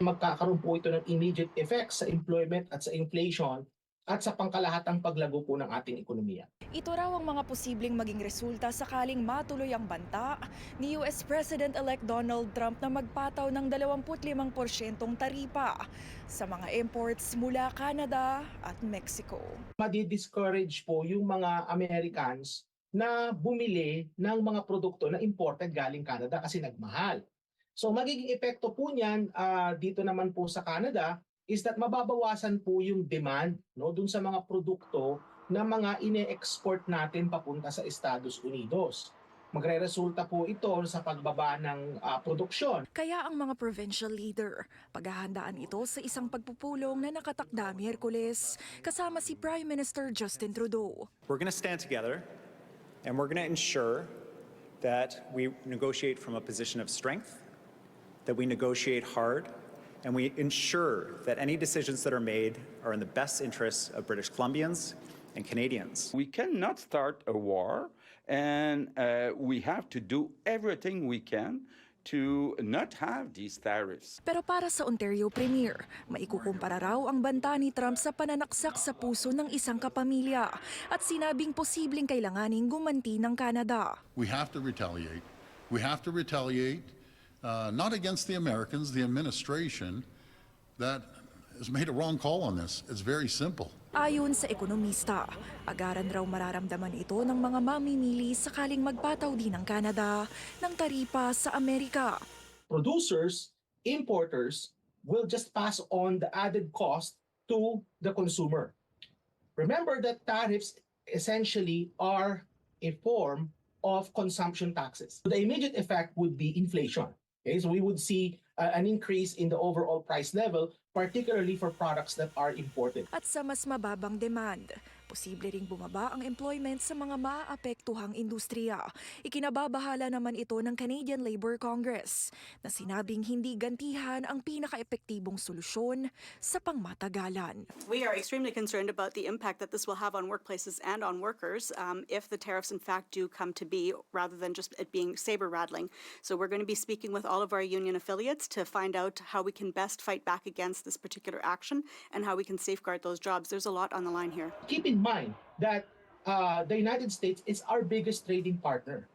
Magkakaroon po ito ng immediate effects sa employment at sa inflation at sa pangkalahatang paglago po ng ating ekonomiya. Ito raw ang mga posibleng maging resulta sakaling matuloy ang banta ni US President-elect Donald Trump na magpataw ng 25% taripa sa mga imports mula Canada at Mexico. Madi-discourage po yung mga Americans na bumili ng mga produkto na imported galing Canada kasi nagmahal. So magiging epekto po niyan dito naman po sa Canada is that mababawasan po yung demand dun sa mga produkto na mga ine-export natin papunta sa Estados Unidos. Magre-resulta po ito sa pagbaba ng produksyon. Kaya ang mga provincial leader, paghahandaan ito sa isang pagpupulong na nakatakda Miyerkules kasama si Prime Minister Justin Trudeau. We're going to stand together and we're going to ensure that we negotiate from a position of strength, that we negotiate hard, and we ensure that any decisions that are made are in the best interests of British Columbians and Canadians. We cannot start a war, and we have to do everything we can to not have these tariffs. Pero para sa Ontario Premier, maikukumpara raw ang banta ni Trump sa pananaksak sa puso ng isang kapamilya at sinabing posibleng kailanganing gumanti ng Canada. We have to retaliate. We have to retaliate not against the Americans, the administration that has made a wrong call on this. It's very simple. Ayon sa ekonomista, agaran raw mararamdaman ito ng mga mamimili sakaling magpataw din ng Canada ng taripa sa Amerika. Producers, importers will just pass on the added cost to the consumer. Remember that tariffs essentially are a form of consumption taxes. The immediate effect would be inflation. Okay, so we would see an increase in the overall price level, particularly for products that are imported. At sa mas mababang demand, posible ring bumaba ang employment sa mga maapektuhang industriya. Ikinababahala naman ito ng Canadian Labour Congress na sinabing hindi gantihan ang pinaka-epektibong solusyon sa pangmatagalan. We are extremely concerned about the impact that this will have on workplaces and on workers if the tariffs in fact do come to be, rather than just it being saber-rattling. So we're going to be speaking with all of our union affiliates to find out how we can best fight back against this particular action and how we can safeguard those jobs. There's a lot on the line here. Keep in mind that the United States is our biggest trading partner.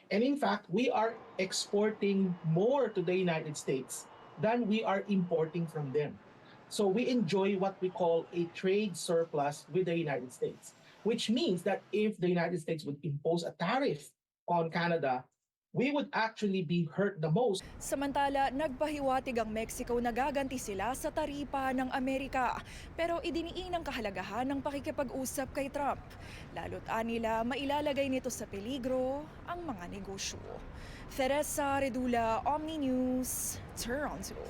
And in fact, we are exporting more to the United States than we are importing from them. So we enjoy what we call a trade surplus with the United States, which means that if the United States would impose a tariff on Canada, we would actually be hurt the most. Samantala, nagpahiwatig ang Mexico na gaganti sila sa taripa ng Amerika. Pero idiniin ang kahalagahan ng pakikipag-usap kay Trump. Lalo't anila mailalagay nito sa peligro ang mga negosyo. Teresa Redula, Omni News, Toronto.